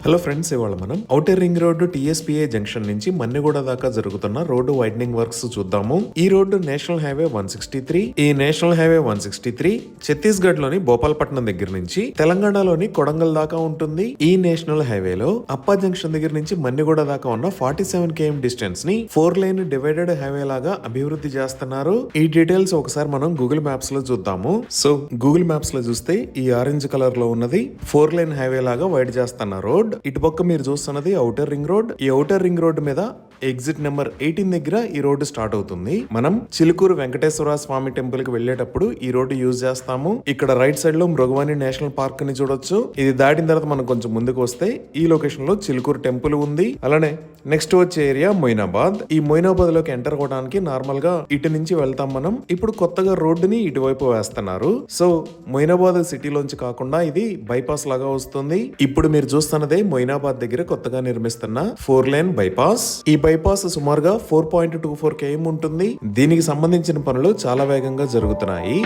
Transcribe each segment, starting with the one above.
Hello friends, ఇవాళ మనం outer ring road TSPA junction నుంచి మన్నెగూడ దాకా జరుగుతున్న రోడ్డు వైడనింగ్ వర్క్స్ చూద్దాము. ఈ రోడ్డు నేషనల్ హైవే 163. ఈ నేషనల్ హైవే 163 ఛత్తీస్గఢ్ లోని భోపాల్పట్నం దగ్గర నుంచి తెలంగాణలోని కొడంగల్ దాకా ఉంటుంది. ఈ నేషనల్ హైవేలో అప్పా జంక్షన్ దగ్గర నుంచి మన్నెగూడ దాకా ఉన్న 47 km డిస్టెన్స్ ని 4 లైన్ డివైడెడ్ హైవే లాగా అభివృద్ధి చేస్తున్నారు. ఈ డీటెయిల్స్ ఒకసారి మనం గూగుల్ మ్యాప్స్ లో చూద్దాము. సో గూగుల్ మ్యాప్స్ లో చూస్తే ఈ ఆరెంజ్ కలర్ లో ఉన్నది 4 లైన్ హైవే లాగా వైడ్ చేస్తున్న రోడ్. ఇటు పక్క మీరు చూస్తున్నది ఔటర్ రింగ్ రోడ్. ఈ ఔటర్ రింగ్ రోడ్ మీద ఎగ్జిట్ నెంబర్ 18 దగ్గర ఈ రోడ్డు స్టార్ట్ అవుతుంది. మనం చిలుకూరు వెంకటేశ్వర స్వామి టెంపుల్ కి వెళ్లేటప్పుడు ఈ రోడ్డు యూజ్ చేస్తాము. ఇక్కడ రైట్ సైడ్ లో మృగవాణి నేషనల్ పార్క్ ని చూడొచ్చు. ఇది దాటిన తర్వాత మనం కొంచెం ముందుకు వస్తే ఈ లొకేషన్ లో చిలుకూరు టెంపుల్ ఉంది. అలానే నెక్స్ట్ వచ్చే ఏరియా మొయినాబాద్. ఈ మొయినాబాద్ లోకి ఎంటర్ అవడానికి నార్మల్ గా ఇటు నుంచి వెళ్తాం మనం. ఇప్పుడు కొత్తగా రోడ్డుని ఇటువైపు వేస్తున్నారు. సో మొయినాబాద్ సిటీలోంచి కాకుండా ఇది బైపాస్ లాగా వస్తుంది. ఇప్పుడు మీరు చూస్తున్నదే మొయినాబాద్ దగ్గర కొత్తగా నిర్మిస్తున్న 4 లైన్ బైపాస్. ఈ బైపాస్ సుమారుగా 4.24 km ఉంటుంది. దీనికి సంబంధించిన పనులు చాలా వేగంగా జరుగుతున్నాయి.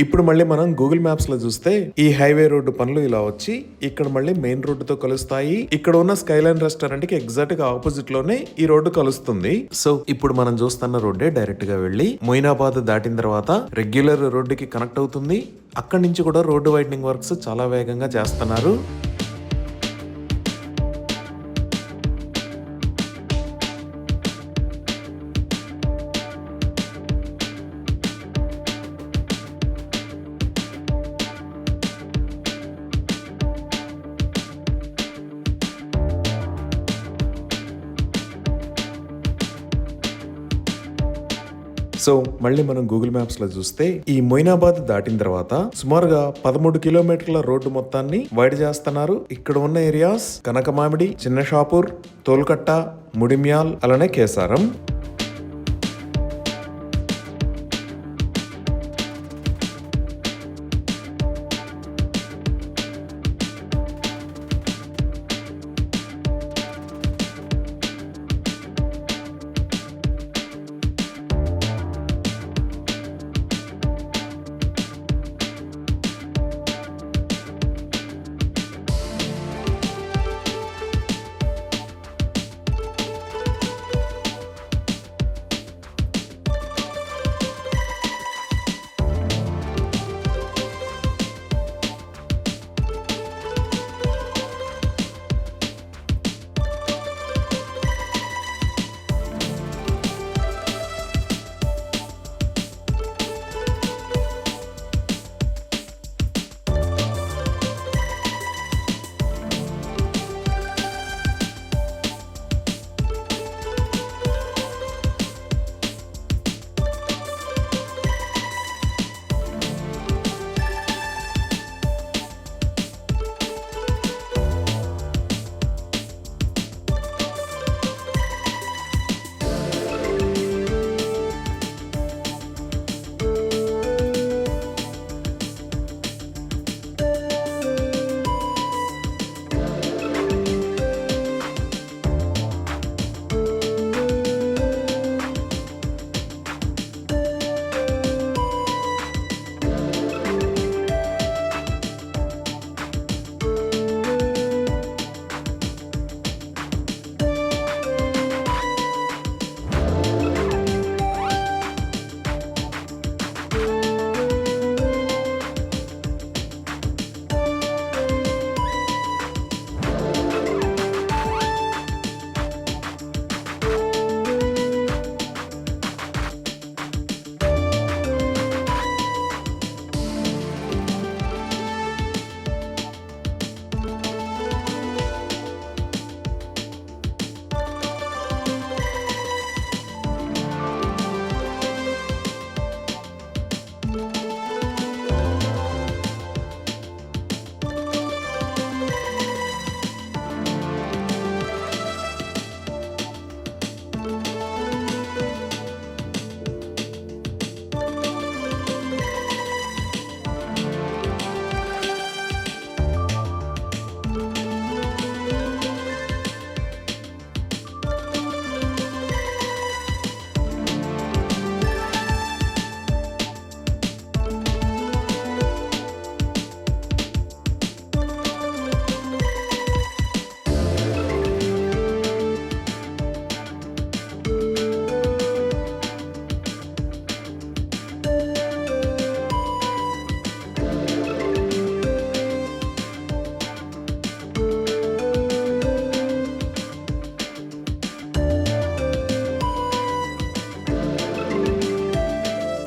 ఇప్పుడు మళ్ళీ మనం గూగుల్ మ్యాప్స్ లో చూస్తే ఈ హైవే రోడ్డు పనులు ఇలా వచ్చి ఇక్కడ మళ్ళీ మెయిన్ రోడ్డుతో కలుస్తాయి. ఇక్కడ ఉన్న స్కైలైన్ రెస్టారెంట్ కి ఎగ్జాక్ట్ గా ఆపోజిట్ లోనే ఈ రోడ్డు కలుస్తుంది. సో ఇప్పుడు మనం చూస్తున్న రోడ్డే డైరెక్ట్ గా వెళ్లి మొయినాబాద్ దాటిన తర్వాత రెగ్యులర్ రోడ్డుకి కనెక్ట్ అవుతుంది. అక్కడి నుంచి కూడా రోడ్డు వైడనింగ్ వర్క్స్ చాలా వేగంగా చేస్తున్నారు. సో మళ్ళీ మనం గూగుల్ మ్యాప్స్ లో చూస్తే ఈ మొయినాబాద్ దాటిన తర్వాత సుమారుగా 13 కిలోమీటర్ల రోడ్డు మొత్తాన్ని వైడ్ చేస్తున్నారు. ఇక్కడ ఉన్న ఏరియాస్ కనకమామిడి, చిన్న షాపూర్, తోల్కట్ట, ముడిమ్యాల్, అలానే కేసారం.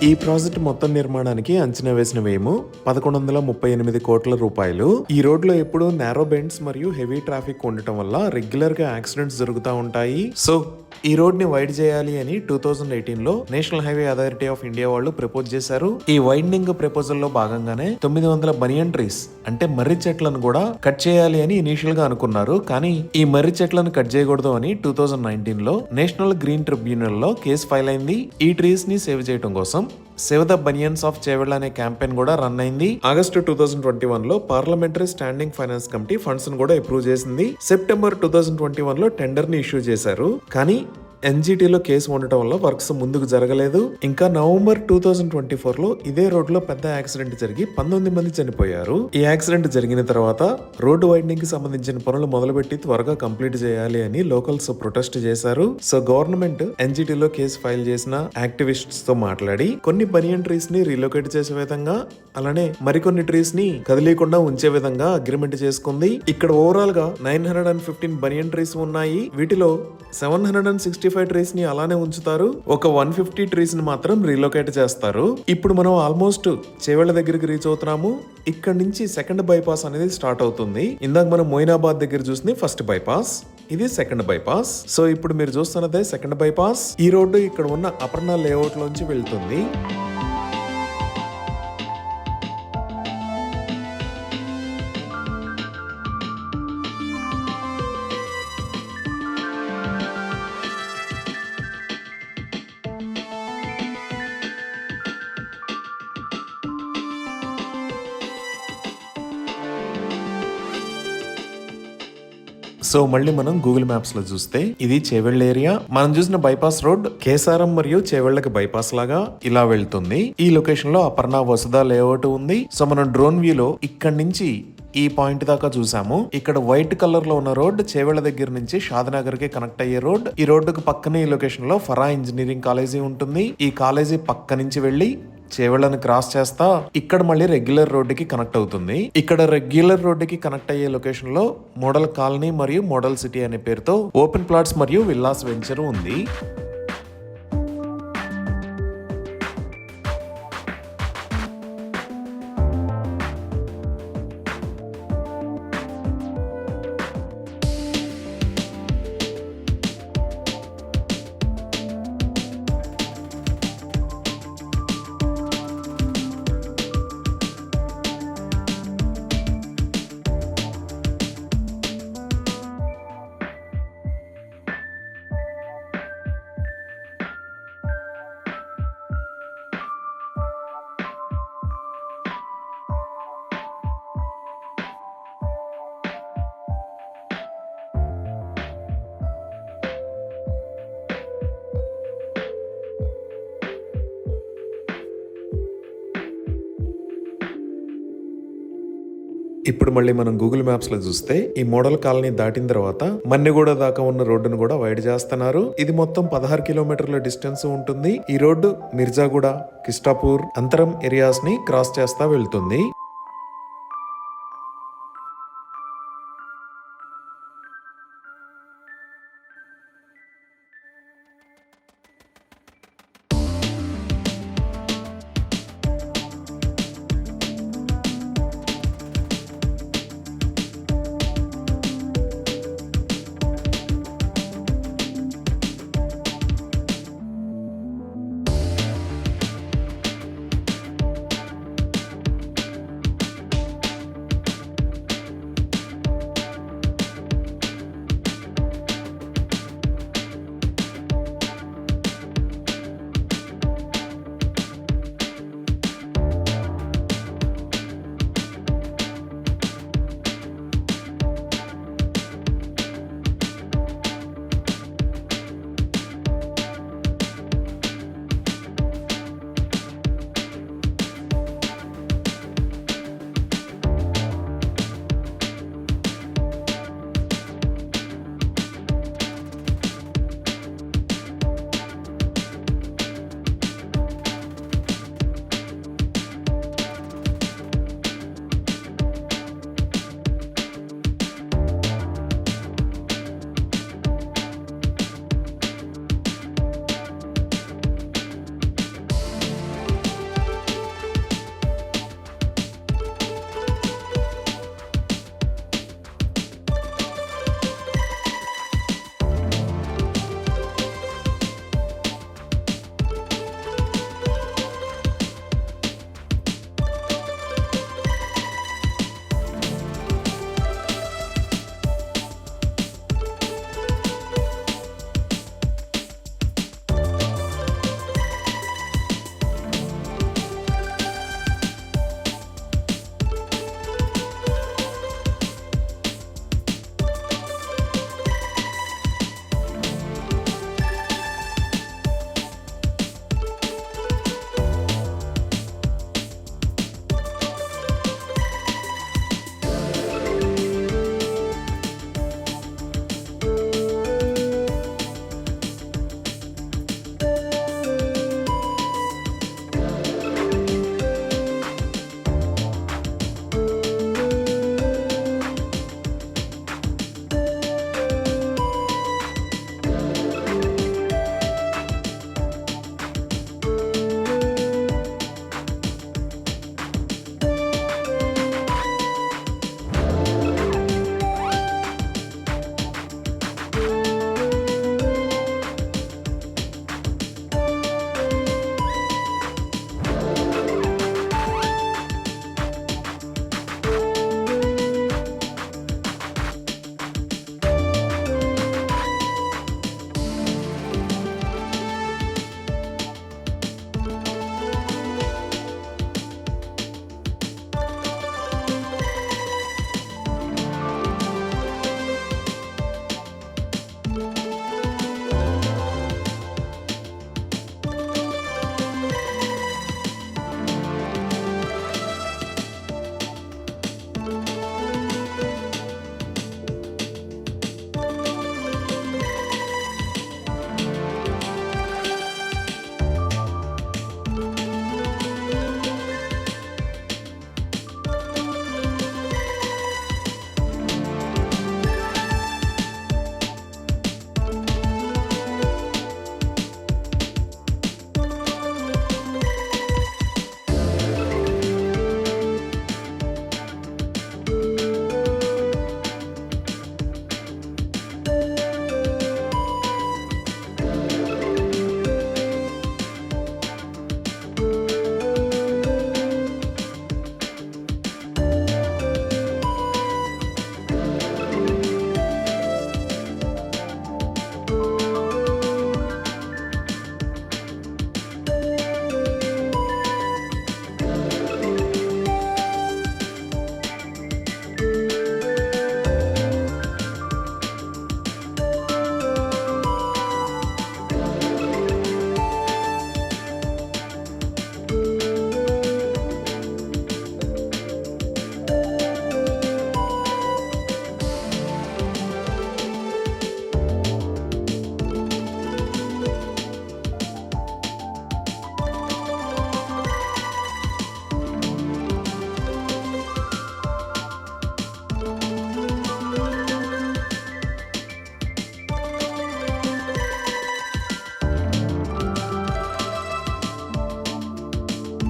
ఈ ప్రాజెక్ట్ మొత్తం నిర్మాణానికి అంచనా వేసిన వ్యయము 1138 కోట్ల రూపాయలు. ఈ రోడ్ లో ఎప్పుడు నారో బెండ్స్ మరియు హెవీ ట్రాఫిక్ ఉండటం వల్ల రెగ్యులర్ గా యాక్సిడెంట్స్ జరుగుతూ ఉంటాయి. సో ఈ రోడ్ ని వైడ్ చేయాలి అని 2018 లో national highway authority of India వాళ్ళు ప్రపోజ్ చేశారు. ఈ వైడనింగ్ ప్రపోజల్ లో భాగంగానే 900 బనియన్ ట్రీస్ అంటే మర్రి చెట్లను కూడా కట్ చేయాలి అని ఇనీషియల్ గా అనుకున్నారు. కానీ ఈ మర్రి చెట్లను కట్ చేయకూడదు అని 2019 లో నేషనల్ గ్రీన్ ట్రిబ్యునల్ లో కేసు ఫైల్ అయింది. ఈ ట్రీస్ ని సేవ్ చేయడం కోసం save the banians of Chevella అనే క్యాంపెయిన్ కూడా రన్ అయింది. ఆగస్టు 2021 లో parliamentary standing finance committee funds ను కూడా అప్రూవ్ చేసింది. సెప్టెంబర్ 2021 లో టెండర్ ని ఇష్యూ చేశారు. కానీ ఎన్జిటిలో కేసు ఉండటం వల్ల వర్క్స్ ముందుకు జరగలేదు. ఇంకా నవంబర్ 2024 లో ఇదే రోడ్ లో పెద్ద యాక్సిడెంట్ జరిగి 19 మంది చనిపోయారు. ఈ యాక్సిడెంట్ జరిగిన తర్వాత రోడ్డు వైడనింగ్ కి సంబంధించిన పనులు మొదలుపెట్టి త్వరగా కంప్లీట్ చేయాలి అని లోకల్స్ ప్రొటెస్ట్ చేశారు. సో గవర్నమెంట్ ఎన్జిటిలో కేసు ఫైల్ చేసిన యాక్టివిస్ట్స్ తో మాట్లాడి కొన్ని బనియన్ ట్రీస్ ని రీలొకేట్ చేసే విధంగా, అలానే మరికొన్ని ట్రీస్ ని కదిలీకుండా ఉంచే విధంగా అగ్రిమెంట్ చేసుకుంది. ఇక్కడ ఓవరాల్ గా 915 బనియన్ ట్రీస్ ఉన్నాయి. వీటిలో 765 ట్రీస్ ని అలానే ఉంచుతారు. ఒక 150 ట్రీస్ ని మాత్రం రీలొకేట్ చేస్తారు. ఇప్పుడు మనం ఆల్మోస్ట్ చేవెళ్ళ దగ్గరికి రీచ్ అవుతున్నాము. ఇక్కడ నుంచి సెకండ్ బైపాస్ అనేది స్టార్ట్ అవుతుంది. ఇందాక మనం మొయినాబాద్ దగ్గర చూసింది ఫస్ట్ బైపాస్, ఇది సెకండ్ బైపాస్. సో ఇప్పుడు మీరు చూస్తున్నదే సెకండ్ బైపాస్. ఈ రోడ్డు ఇక్కడ ఉన్న అపర్ణ లేఅవుట్ లోంచి వెళ్తుంది. సో మళ్ళీ మనం గూగుల్ మ్యాప్స్ లో చూస్తే ఇది చేవెళ్ళ ఏరియా. మనం చూసిన బైపాస్ రోడ్ కేసారం మరియు చేవెళ్ళకి బైపాస్ లాగా ఇలా వెళ్తుంది. ఈ లొకేషన్ లో అపర్ణ వసుధ లేఅవుట్ ఉంది. సో మనం డ్రోన్ వ్యూలో ఇక్కడ నుంచి ఈ పాయింట్ దాకా చూసాము. ఇక్కడ వైట్ కలర్ లో ఉన్న రోడ్ చేవెళ్ళ దగ్గర నుంచి షాద్నగర్ కి కనెక్ట్ అయ్యే రోడ్. ఈ రోడ్డుకు పక్కనే ఈ లొకేషన్ లో ఫరా ఇంజనీరింగ్ కాలేజీ ఉంటుంది. ఈ కాలేజీ పక్క నుంచి వెళ్లి చేవెళ్ళని క్రాస్ చేస్తా ఇక్కడ మళ్ళీ రెగ్యులర్ రోడ్డుకి కనెక్ట్ అవుతుంది. ఇక్కడ రెగ్యులర్ రోడ్డుకి కనెక్ట్ అయ్యే లొకేషన్ లో మోడల్ కాలనీ మరియు మోడల్ సిటీ అనే పేరుతో ఓపెన్ ప్లాట్స్ మరియు విల్లాస్ వెంచర్ ఉంది. ఇప్పుడు మళ్ళీ మనం గూగుల్ మ్యాప్స్ లో చూస్తే ఈ మోడల్ కాలనీ దాటిన తర్వాత మన్నెగూడ దాకా ఉన్న రోడ్డును కూడా వైడ్ చేస్తున్నారు. ఇది మొత్తం 16 కిలోమీటర్ల డిస్టెన్స్ ఉంటుంది. ఈ రోడ్డు మిర్జాగూడ, కిస్టాపూర్, అంతరం ఏరియాస్ ని క్రాస్ చేస్తా వెళ్తుంది.